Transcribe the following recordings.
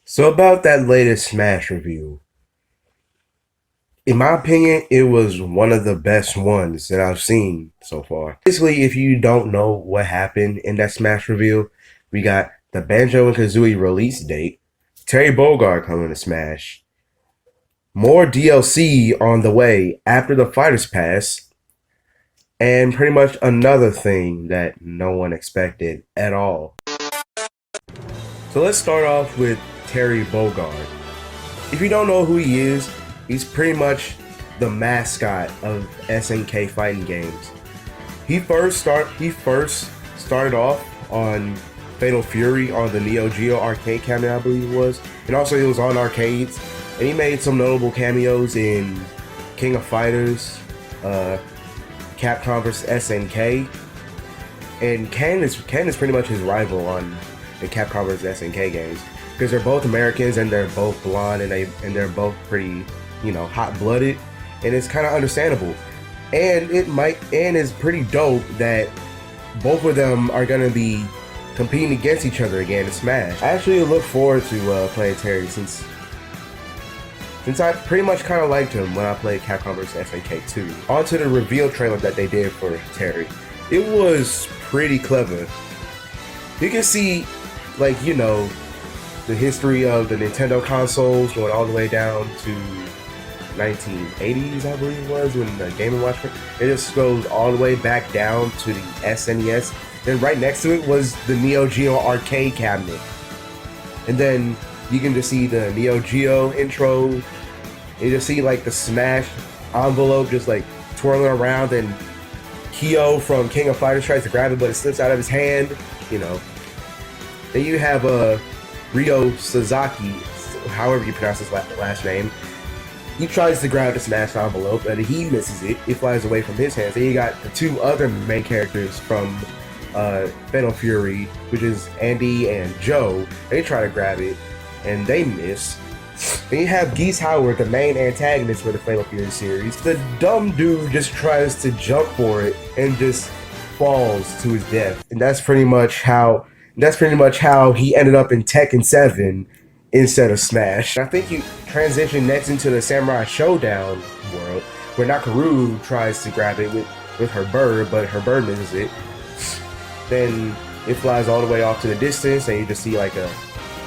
So about that latest Smash review, in my opinion, it was one of the best ones that I've seen so far. Basically, if you don't know what happened in that Smash review, we got the Banjo and Kazooie release date, Terry Bogard coming to Smash, more DLC on the way after the Fighters Pass, and pretty much another thing that no one expected at all. So let's start off with Terry Bogard. If you don't know who he is, he's pretty much the mascot of SNK fighting games. He first started off on Fatal Fury on the Neo Geo arcade cameo, I believe it was, and also he was on arcades. And he made some notable cameos in King of Fighters, Capcom vs SNK, and Ken is pretty much his rival on the Capcom vs SNK games because they're both Americans and they're both blonde and they're both pretty, hot blooded, and it's kind of understandable. And it's pretty dope that both of them are gonna be competing against each other again in Smash. I actually look forward to playing Terry since I pretty much kind of liked him when I played Capcom vs SNK 2. On to the reveal trailer that they did for Terry. It was pretty clever. You can see, the history of the Nintendo consoles going all the way down to 1980s, I believe it was, when the Game & Watch. It just goes all the way back down to the SNES. Then right next to it was the Neo Geo arcade cabinet. And then you can just see the Neo Geo intro. You just see the Smash envelope just twirling around, and Kyo from King of Fighters tries to grab it, but it slips out of his hand. Then you have Ryo Sasaki, however you pronounce his last name. He tries to grab the Smash envelope, and he misses it. It flies away from his hands. Then you got the two other main characters from Fatal Fury, which is Andy and Joe. They try to grab it, and they miss. Then you have Geese Howard, the main antagonist for the Fatal Fury series. The dumb dude just tries to jump for it and just falls to his death. And that's pretty much how he ended up in Tekken 7 instead of Smash. I think you transition next into the Samurai Showdown world, where Nakaru tries to grab it with her bird, but her bird misses it. Then it flies all the way off to the distance, and you just see a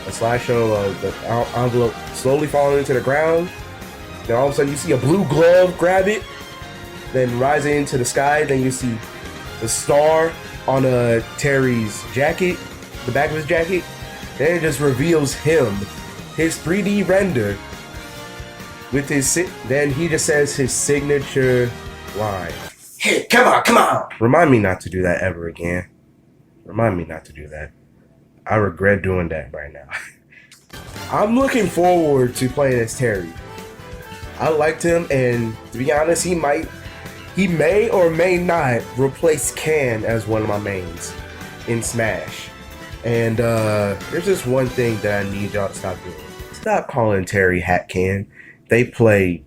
slideshow of the envelope slowly falling into the ground. Then all of a sudden you see a blue glove grab it, then rising into the sky. Then you see the star on Terry's jacket, the back of his jacket. Then it just reveals him, his 3D render with then he just says his signature line. Hey, come on! Remind me not to do that ever again. Remind me not to do that. I regret doing that right now. I'm looking forward to playing as Terry. I liked him, and to be honest, he may or may not replace Ken as one of my mains in Smash. And there's just one thing that I need y'all to stop doing. Stop calling Terry Hat Ken. They play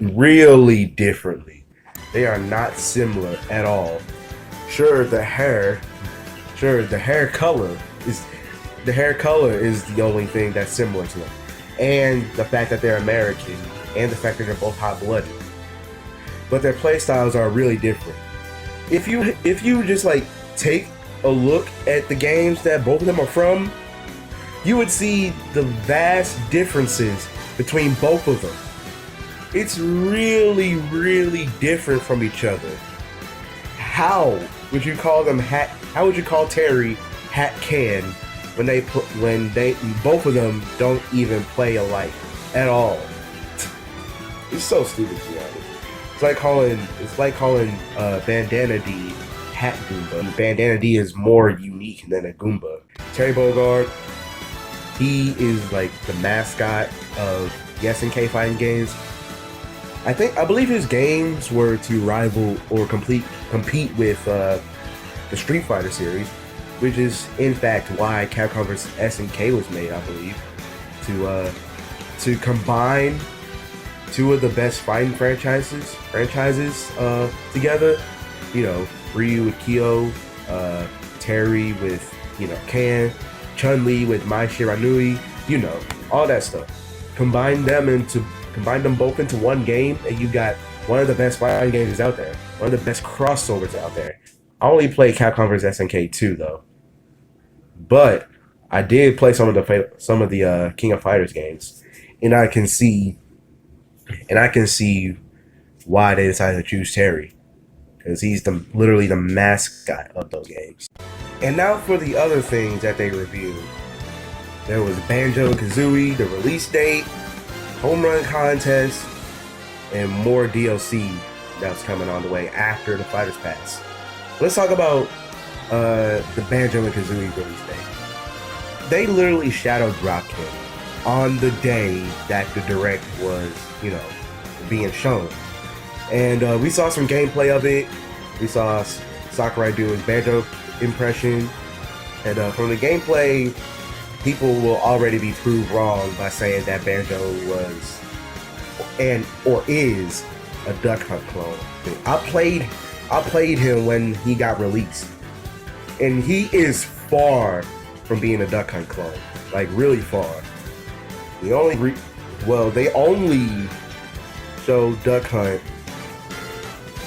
really differently. They are not similar at all. Sure, the hair color is the only thing that's similar to them, and the fact that they're American, and the fact that they're both hot-blooded. But their playstyles are really different. If you just take a look at the games that both of them are from, you would see the vast differences between both of them. It's really, really different from each other. How would you call Terry Hat Ken when both of them don't even play alike at all? It's so stupid, to be honest. It's like calling Bandana D Hat Goomba. Bandana D is more unique than a Goomba. Terry Bogard, he is the mascot of the SNK fighting games. I believe his games were to rival or compete with the Street Fighter series, which is in fact why Capcom vs SNK was made, I believe, to combine two of the best fighting franchises together. Ryu with Kyo, Terry with Ken, Chun-Li with Mai Shiranui. all that stuff. Combine them both into one game, and you got one of the best fighting games out there, one of the best crossovers out there. I only played Capcom vs SNK 2 though, but I did play some of the King of Fighters games, and I can see why they decided to choose Terry, because he's literally the mascot of those games. And now for the other things that they reviewed. There was Banjo-Kazooie, the release date, home run contest, and more DLC that's coming on the way after the Fighters Pass. Let's talk about the Banjo-Kazooie release date. They literally shadow dropped him on the day that the direct was, being shown. And we saw some gameplay of it. We saw Sakurai do his Banjo impression. And from the gameplay, people will already be proved wrong by saying that Banjo was or is a Duck Hunt clone. I played him when he got released, and he is far from being a Duck Hunt clone, like really far. They only show Duck Hunt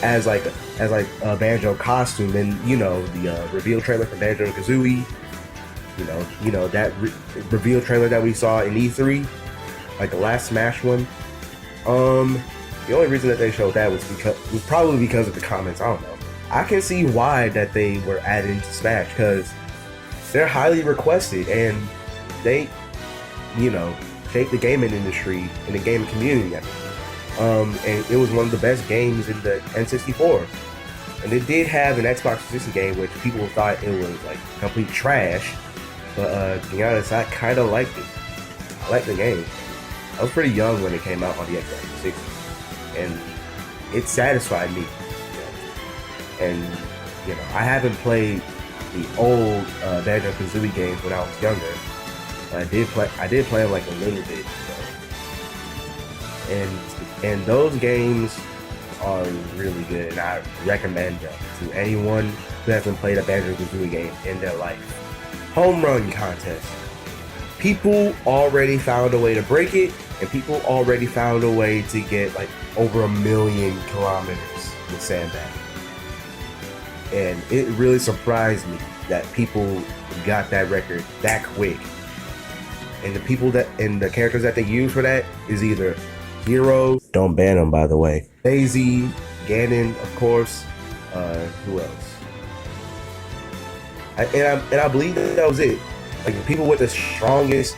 as like a Banjo costume, and the reveal trailer for Banjo-Kazooie. That reveal trailer that we saw in E3, like the last Smash one. The only reason that they showed that was probably because of the comments. I don't know. I can see why that they were added to Smash, because they're highly requested, and they, shape the gaming industry and the gaming community. And it was one of the best games in the N64. And it did have an Xbox 360 game, which people thought it was like complete trash. But to be honest, I kind of liked it. I liked the game. I was pretty young when it came out on the Xbox 360, and it satisfied me. And I haven't played the old Banjo-Kazooie games when I was younger. I did play them like a little bit. And those games are really good, and I recommend them to anyone who hasn't played a Banjo-Kazooie game in their life. Home run contest. People already found a way to break it, and people already found a way to get like over 1 million kilometers with sandbag. And it really surprised me that people got that record that quick. And the characters that they use for that is either Hero, don't ban them by the way, Daisy, Ganon, of course, who else? And I believe that was it. Like the people with the strongest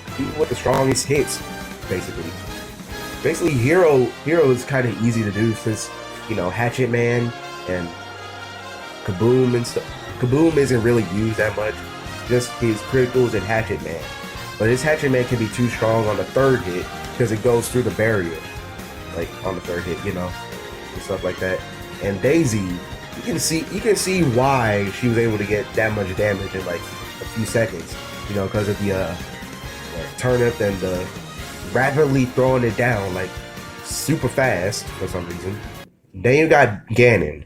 hits, basically. Hero is kind of easy to do, since Hatchet Man and Kaboom and stuff. Kaboom isn't really used that much, just his criticals and Hatchet Man. But his Hatchet Man can be too strong on the third hit because it goes through the barrier, like on the third hit, and stuff like that. And Daisy, you can see why she was able to get that much damage in like a few seconds, because of the turnip and the rapidly throwing it down like super fast for some reason. Then you got Ganon.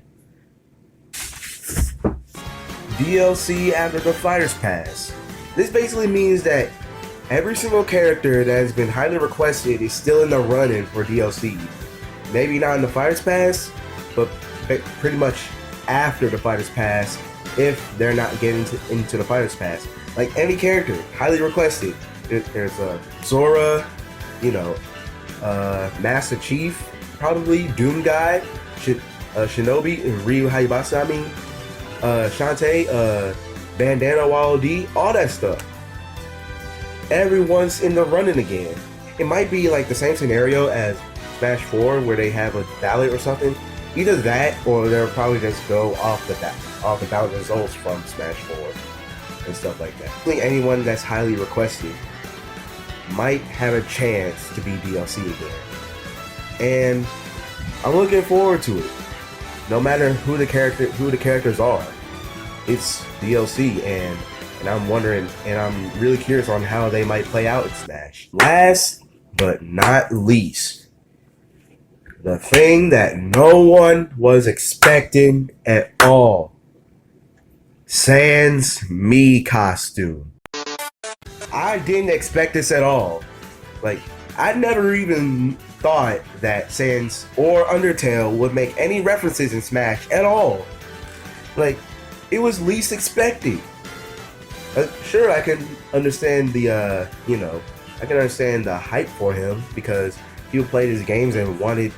DLC after the Fighters Pass. This basically means that every single character that has been highly requested is still in the running for DLC. Maybe not in the Fighters Pass, but pretty much after the Fighters Pass, if they're not getting into the Fighters Pass. Like any character, highly requested. There's Zora, Master Chief, probably Doom Guy, Shinobi, Ryu Hayabusa, Shantae, Bandana Wild D, all that stuff. Everyone's in the running again. It might be like the same scenario as Smash 4 where they have a ballot or something. Either that, or they'll probably just go off the ballot results from Smash 4 and stuff like that. I think anyone that's highly requested might have a chance to be DLC again. And I'm looking forward to it. No matter who the characters are, it's DLC, and I'm wondering, and I'm really curious on how they might play out in Smash. Last but not least, the thing that no one was expecting at all. Sans Mii costume. I didn't expect this at all. Like, I never even thought that Sans or Undertale would make any references in Smash at all. Like, it was least expected. Sure, I can understand the, I can understand the hype for him because people played his games and wanted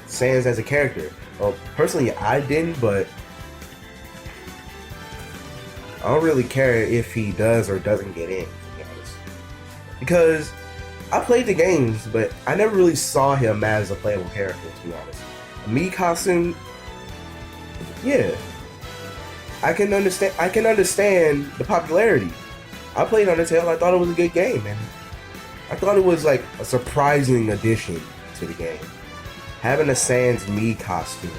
Sans as a character. Well, personally, I didn't, but I don't really care if he does or doesn't get in, to be honest. Because I played the games, but I never really saw him as a playable character, to be honest. A Mii costume, yeah. I can understand the popularity. I played Undertale, I thought it was a good game, and I thought it was like a surprising addition to the game. Having a Sans Mii costume.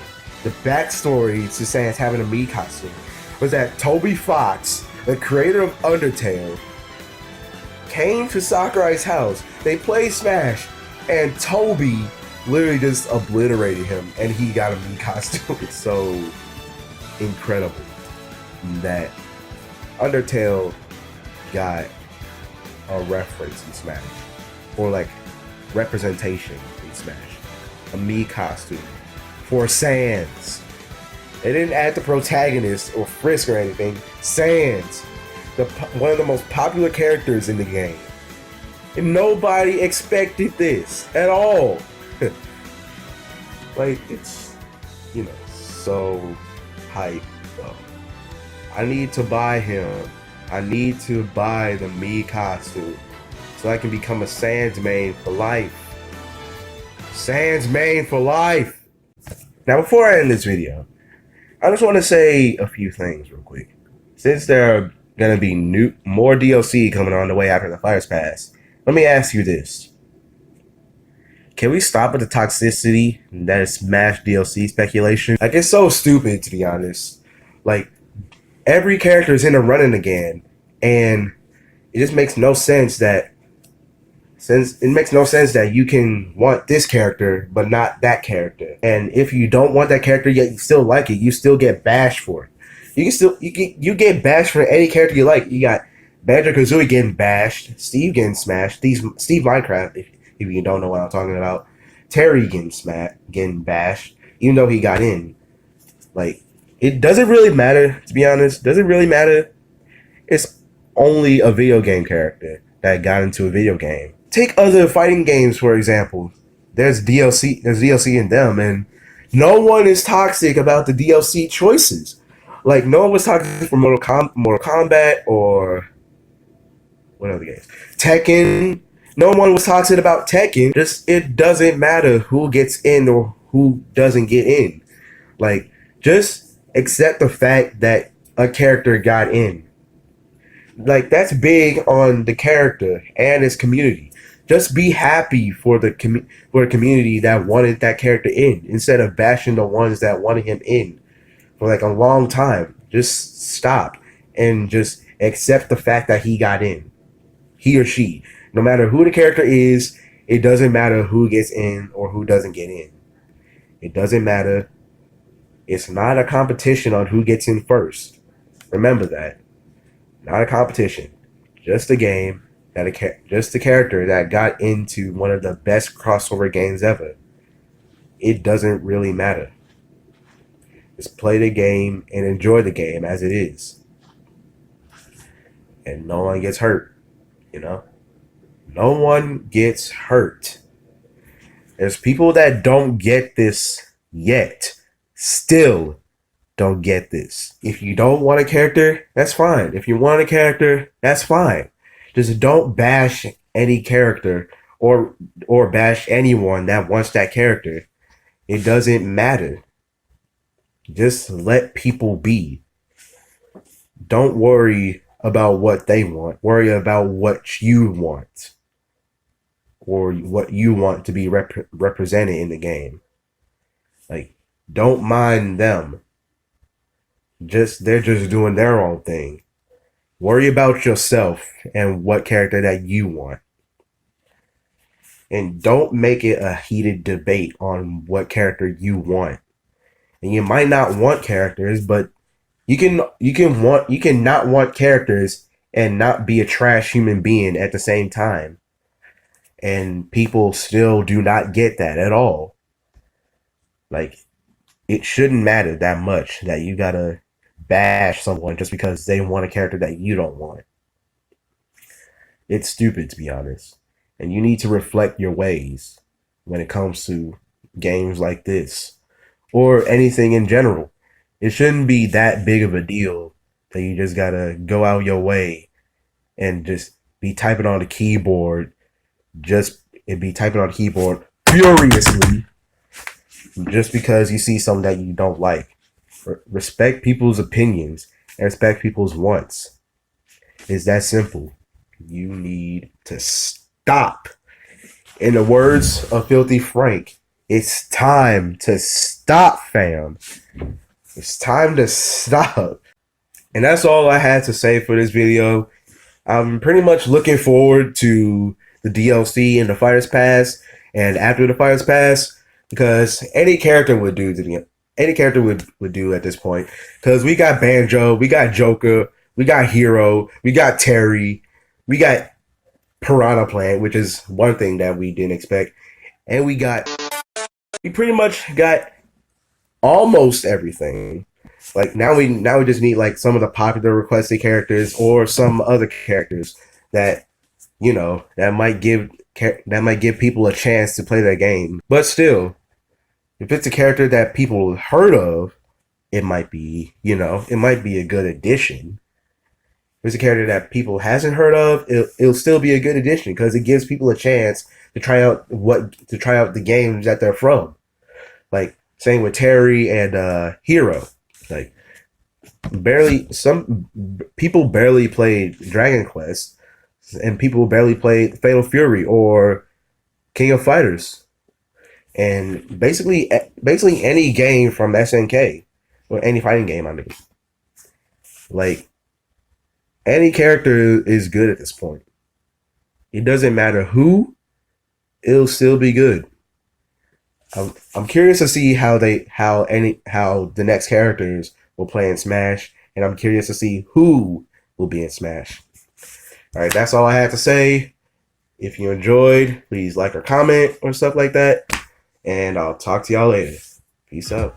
The backstory to Sans having a Mii costume was that Toby Fox, the creator of Undertale, came to Sakurai's house. They played Smash, and Toby literally just obliterated him, and he got a Mii costume. It's so incredible that Undertale got a reference in Smash, or like representation in Smash. A Mii costume for Sans. They didn't add the protagonist or Frisk or anything. Sans, one of the most popular characters in the game. And nobody expected this at all. Like, it's, so hype, though. I need to buy him. I need to buy the Mii costume so I can become a Sans main for life. Sans main for life! Now, before I end this video, I just want to say a few things real quick. Since there are going to be more DLC coming on the way after the Fires Pass, let me ask you this. Can we stop with the toxicity that is Smash DLC speculation? Like, it's so stupid, to be honest. Like, every character is in the running again, and it just makes no sense that you can want this character but not that character. And if you don't want that character yet you still like it, you still get bashed for it. You get bashed for any character you like. You got Banjo-Kazooie getting bashed, Steve getting smashed, Steve Minecraft, if you don't know what I'm talking about, Terry getting bashed, even though he got in. Like, it doesn't really matter, to be honest. Does it really matter? It's only a video game character that got into a video game. Take other fighting games, for example. There's DLC in them, and no one is toxic about the DLC choices. Like, no one was toxic for Mortal Kombat or what other games? Tekken. No one was toxic about Tekken. Just, it doesn't matter who gets in or who doesn't get in. Like, just accept the fact that a character got in. Like, that's big on the character and its community. Just be happy for the community that wanted that character in, instead of bashing the ones that wanted him in for like a long time. Just stop and just accept the fact that he got in. He or she. No matter who the character is, it doesn't matter who gets in or who doesn't get in. It doesn't matter. It's not a competition on who gets in first. Remember that. Not a competition. Just a game. Just a character that got into one of the best crossover games ever. It doesn't really matter. Just play the game and enjoy the game as it is. And no one gets hurt. No one gets hurt. There's people that don't get this yet. Still don't get this. If you don't want a character, that's fine. If you want a character, that's fine. Just don't bash any character or bash anyone that wants that character. It doesn't matter. Just let people be. Don't worry about what they want. Worry about what you want. Or what you want to be represented in the game. Like, don't mind them. They're just doing their own thing. Worry about yourself and what character that you want. And don't make it a heated debate on what character you want. And you might not want characters, but you can not want characters and not be a trash human being at the same time. and people still do not get that at all. Like, it shouldn't matter that much that you gotta bash someone just because they want a character that you don't want. It's stupid, to be honest. And you need to reflect your ways when it comes to games like this or anything in general. It shouldn't be that big of a deal that you just gotta go out your way and just be typing on the keyboard, furiously just because you see something that you don't like. Respect people's opinions and respect people's wants. It's that simple. You need to stop. In the words of Filthy Frank, it's time to stop, fam. It's time to stop. And that's all I had to say for this video. I'm pretty much looking forward to the DLC and the Fighters Pass, and after the Fighters Pass, because any character would do would do at this point. Because we got Banjo, we got Joker, we got Hero, we got Terry, we got Piranha Plant, which is one thing that we didn't expect, and we pretty much got almost everything. Like now we just need like some of the popular requested characters or some other characters that that might give people a chance to play that game. But still, if it's a character that people heard of, it might be a good addition. If it's a character that people hasn't heard of, it'll still be a good addition because it gives people a chance to try out the games that they're from. Like same with Terry and Hero. Like some people barely played Dragon Quest, and people barely played Fatal Fury or King of Fighters, and basically any game from SNK or any fighting game. I mean, like any character is good at this point. It doesn't matter who, it'll still be good. I'm curious to see how the next characters will play in Smash, and I'm curious to see who will be in Smash. All right, that's all I have to say. If you enjoyed, please like or comment or stuff like that, and I'll talk to y'all later. Peace out.